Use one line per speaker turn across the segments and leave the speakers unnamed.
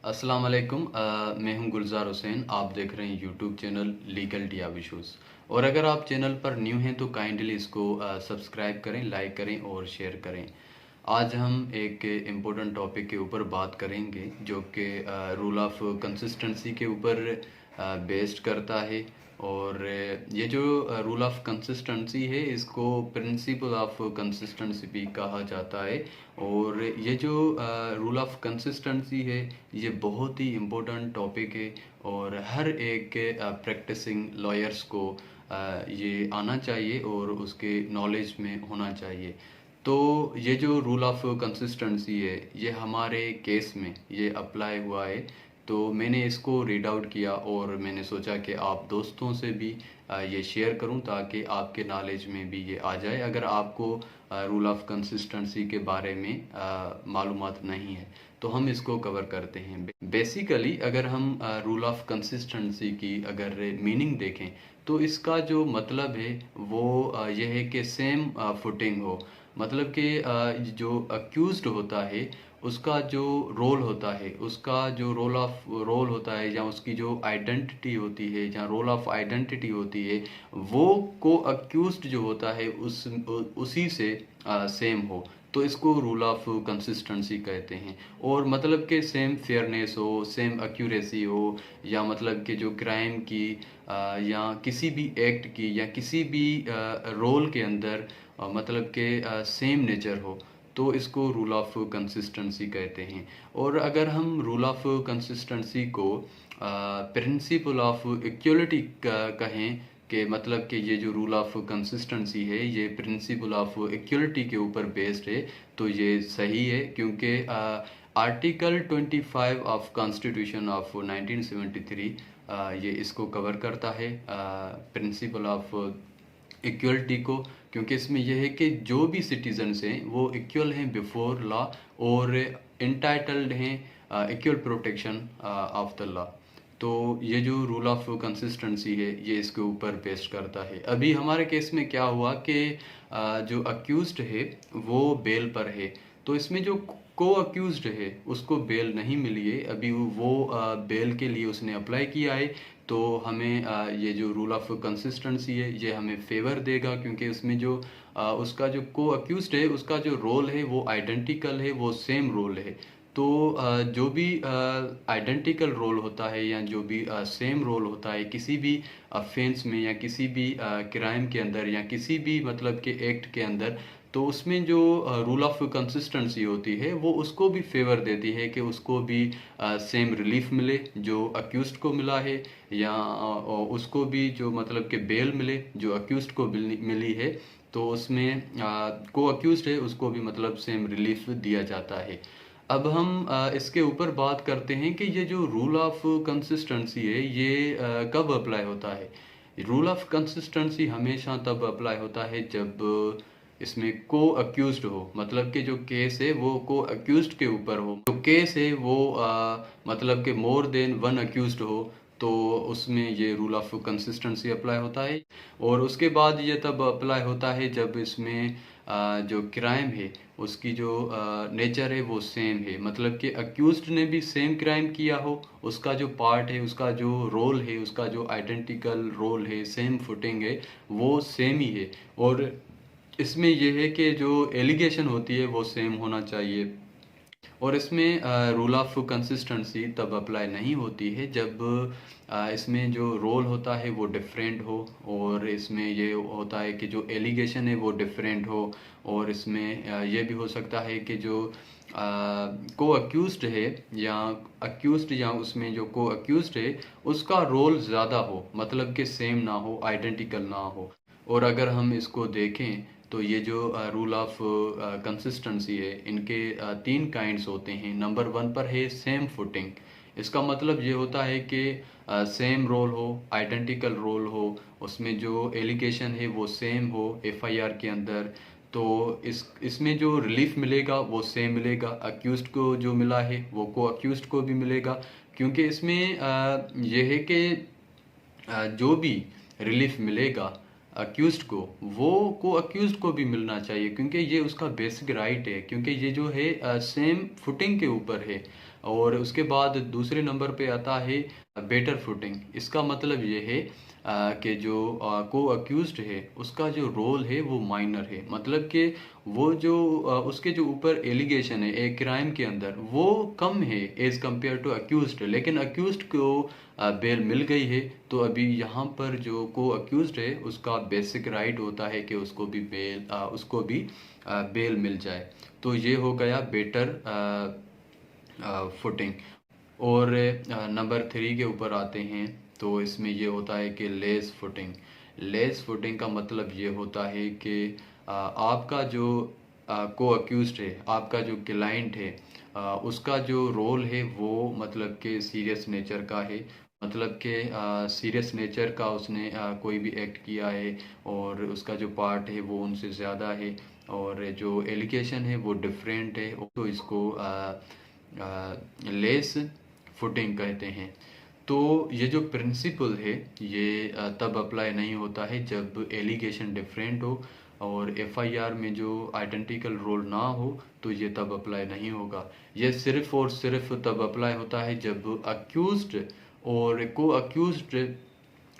अस्सलाम वालेकुम। मैं हूं गुलजार हुसैन। आप देख रहे हैं यूट्यूब चैनल लीगल टियाब इशूज़। और अगर आप चैनल पर न्यू हैं तो काइंडली इसको सब्सक्राइब करें, लाइक करें और शेयर करें। आज हम एक इम्पोर्टेंट टॉपिक के ऊपर बात करेंगे जो कि रूल ऑफ कंसिस्टेंसी के ऊपर बेस्ड करता है। और ये जो रूल ऑफ कंसिस्टेंसी है इसको प्रिंसिपल ऑफ कंसिस्टेंसी भी कहा जाता है। और ये जो रूल ऑफ कंसिस्टेंसी है ये बहुत ही इम्पोर्टेंट टॉपिक है और हर एक प्रैक्टिसिंग लॉयर्स को ये आना चाहिए और उसके नॉलेज में होना चाहिए। तो ये जो रूल ऑफ कंसिस्टेंसी है ये हमारे केस में ये अप्लाई हुआ है। तो मैंने इसको रीड आउट किया और मैंने सोचा कि आप दोस्तों से भी ये शेयर करूं ताकि आपके नॉलेज में भी ये आ जाए अगर आपको रूल ऑफ कंसिस्टेंसी के बारे में मालूमात नहीं है तो हम इसको कवर करते हैं। बेसिकली अगर हम रूल ऑफ कंसिस्टेंसी की अगर मीनिंग देखें तो इसका जो मतलब है वो ये है कि सेम फुटिंग हो। मतलब कि जो अक्यूज्ड होता है उसका जो रोल होता है, उसका जो रोल होता है या उसकी जो आइडेंटिटी होती है या रोल ऑफ आइडेंटिटी होती है वो को अक्यूज्ड जो होता है उसी से सेम हो तो इसको रूल ऑफ कंसिस्टेंसी कहते हैं। और मतलब कि सेम फेयरनेस हो, सेम एक्यूरेसी हो, या मतलब कि जो क्राइम की या किसी भी एक्ट की या किसी भी रोल के अंदर मतलब कि सेम नेचर हो तो इसको रूल ऑफ कंसिस्टेंसी कहते हैं। और अगर हम रूल ऑफ कंसिस्टेंसी को प्रिंसिपल ऑफ इक्वलिटी कहें कि मतलब कि ये जो रूल ऑफ कंसिस्टेंसी है ये प्रिंसिपल ऑफ इक्वलिटी के ऊपर बेस्ड है तो ये सही है क्योंकि आर्टिकल 25 ऑफ कॉन्स्टिट्यूशन ऑफ 1973 ये इसको कवर करता है प्रिंसिपल ऑफ इक्वलिटी को। क्योंकि इसमें यह है कि जो भी सिटीजन्स हैं वो इक्वल हैं बिफोर लॉ और इंटाइटल्ड हैं equal protection of the law. तो ये जो रूल ऑफ कंसिस्टेंसी है ये इसके ऊपर बेस्ड करता है। अभी हमारे केस में क्या हुआ कि जो अक्यूज्ड है वो बेल पर है तो इसमें जो को अक्यूज्ड है उसको बेल नहीं मिली है। अभी वो बेल के लिए उसने अप्लाई किया है तो हमें ये जो रूल ऑफ कंसिस्टेंसी है ये हमें फेवर देगा क्योंकि उसमें जो उसका जो को अक्यूज्ड है उसका जो रोल है वो आइडेंटिकल है, वो सेम रोल है। तो जो भी आइडेंटिकल रोल होता है या जो भी सेम रोल होता है किसी भी ऑफेंस में या किसी भी क्राइम के अंदर या किसी भी मतलब के एक्ट के अंदर तो उसमें जो रूल ऑफ कंसिस्टेंसी होती है वो उसको भी फेवर देती है कि उसको भी सेम रिलीफ मिले जो अक्यूज्ड को मिला है या उसको भी जो मतलब कि बेल मिले जो अक्यूज्ड को मिली है। तो उसमें को अक्यूज्ड है उसको भी मतलब सेम रिलीफ दिया जाता है। अब हम इसके ऊपर बात करते हैं कि ये जो रूल ऑफ कंसिस्टेंसी है ये कब अप्लाई होता है। रूल ऑफ कंसिस्टेंसी हमेशा तब अप्लाई होता है जब इसमें को अक्यूज्ड हो, मतलब कि जो केस है वो को अक्यूज्ड के ऊपर हो। जो केस है वो मतलब कि मोर देन वन अक्यूज्ड हो तो उसमें ये रूल ऑफ कंसिस्टेंसी अप्लाई होता है। और उसके बाद ये तब अप्लाई होता है जब इसमें जो क्राइम है उसकी जो नेचर है वो सेम है, मतलब कि अक्यूज्ड ने भी सेम क्राइम किया हो, उसका जो पार्ट है, उसका जो रोल है, उसका जो आइडेंटिकल रोल है, सेम फुटिंग है, वो सेम ही है। और इसमें यह है कि जो एलिगेशन होती है वो सेम होना चाहिए। और इसमें रूल ऑफ कंसिस्टेंसी तब अप्लाई नहीं होती है जब इसमें जो रोल होता है वो डिफरेंट हो और इसमें ये होता है कि जो एलिगेशन है वो डिफरेंट हो। और इसमें ये भी हो सकता है कि जो को अक्यूज्ड है या अक्यूज्ड या उसमें जो को अक्यूज्ड है उसका रोल ज़्यादा हो, मतलब कि सेम ना हो, आइडेंटिकल ना हो। और अगर हम इसको देखें तो ये जो रूल ऑफ कंसिस्टेंसी है इनके तीन काइंड्स होते हैं। नंबर वन पर है सेम फुटिंग। इसका मतलब ये होता है कि सेम रोल हो, आइडेंटिकल रोल हो, उसमें जो एलिगेशन है वो सेम हो एफआईआर के अंदर। तो इसमें जो रिलीफ मिलेगा वो सेम मिलेगा, अक्यूज्ड को जो मिला है वो को अक्यूज्ड को भी मिलेगा। क्योंकि इसमें यह है कि जो भी रिलीफ मिलेगा अक्यूज्ड को वो को अक्यूज्ड को भी मिलना चाहिए क्योंकि ये उसका बेसिक राइट है, क्योंकि ये जो है सेम फुटिंग के ऊपर है। और उसके बाद दूसरे नंबर पे आता है बेटर फुटिंग। इसका मतलब ये है कि जो को अक्यूज्ड है उसका जो रोल है वो माइनर है, मतलब कि वो जो उसके जो ऊपर एलिगेशन है एक क्राइम के अंदर वो कम है एज कंपेयर टू अक्यूज्ड, लेकिन अक्यूज्ड को बेल मिल गई है। तो अभी यहाँ पर जो को अक्यूज्ड है उसका बेसिक राइट होता है कि उसको भी बेल मिल जाए। तो ये हो गया बेटर फुटिंग। और नंबर 3 के ऊपर आते हैं तो इसमें ये होता है कि लेस फुटिंग। लेस फुटिंग का मतलब ये होता है कि आपका जो को अक्यूज्ड है, आपका जो क्लाइंट है, उसका जो रोल है वो मतलब कि सीरियस नेचर का है, मतलब कि सीरियस नेचर का उसने कोई भी एक्ट किया है और उसका जो पार्ट है वो उनसे ज़्यादा है और जो एलिगेशन है वो डिफरेंट है, तो इसको लेस फुटिंग कहते हैं। तो ये जो प्रिंसिपल है ये तब अप्लाई नहीं होता है जब एलिगेशन डिफरेंट हो और एफआईआर में जो आइडेंटिकल रोल ना हो, तो ये तब अप्लाई नहीं होगा। ये सिर्फ और सिर्फ तब अप्लाई होता है जब अक्यूज्ड और को अक्यूज्ड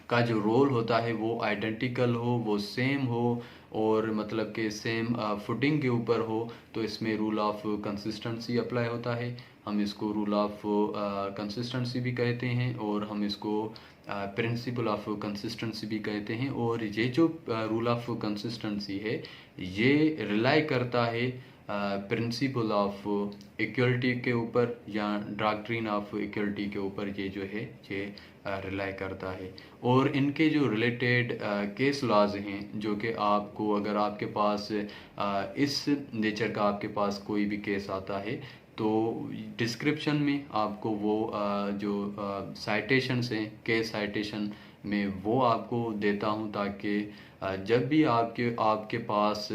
का जो रोल होता है वो आइडेंटिकल हो, वो सेम हो और मतलब कि सेम फुटिंग के ऊपर हो, तो इसमें रूल ऑफ कंसिस्टेंसी अप्लाई होता है। हम इसको रूल ऑफ कंसिस्टेंसी भी कहते हैं और हम इसको प्रिंसिपल ऑफ कंसिस्टेंसी भी कहते हैं। और ये जो रूल ऑफ कंसिस्टेंसी है ये रिलाई करता है प्रिंसिपल ऑफ इक्वलिटी के ऊपर या डॉक्ट्रिन ऑफ इक्वलिटी के ऊपर, ये जो है ये रिलाई करता है। और इनके जो रिलेटेड केस लॉज हैं जो कि आपको अगर आपके पास इस नेचर का आपके पास कोई भी केस आता है तो डिस्क्रिप्शन में आपको वो जो साइटेशंस हैं केस साइटेशन में वो आपको देता हूँ, ताकि जब भी आपके पास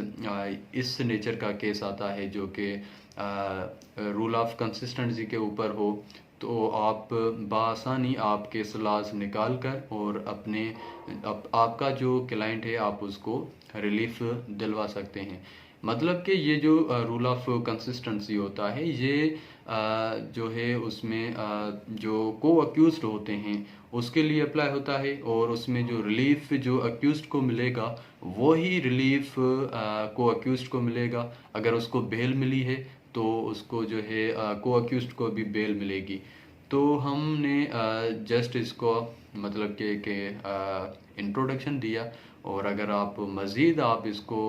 इस नेचर का केस आता है जो कि रूल ऑफ कंसिस्टेंसी के ऊपर हो, तो आप बआसानी आप केस लॉज निकाल कर और आपका जो क्लाइंट है आप उसको रिलीफ दिलवा सकते हैं। मतलब कि ये जो रूल ऑफ कंसिस्टेंसी होता है ये जो है उसमें जो को अक्यूज्ड होते हैं उसके लिए अप्लाई होता है और उसमें जो रिलीफ जो अक्यूज्ड को मिलेगा वो ही रिलीफ को अक्यूज्ड को मिलेगा। अगर उसको बेल मिली है तो उसको जो है को अक्यूज्ड को भी बेल मिलेगी। तो हमने जस्ट इसको मतलब कि इंट्रोडक्शन दिया, और अगर आप मज़ीद आप इसको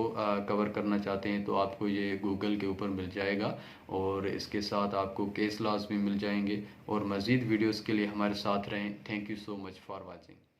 कवर करना चाहते हैं तो आपको ये गूगल के ऊपर मिल जाएगा और इसके साथ आपको केस लॉज भी मिल जाएंगे। और मज़ीद वीडियोस के लिए हमारे साथ रहें। Thank you so much for watching.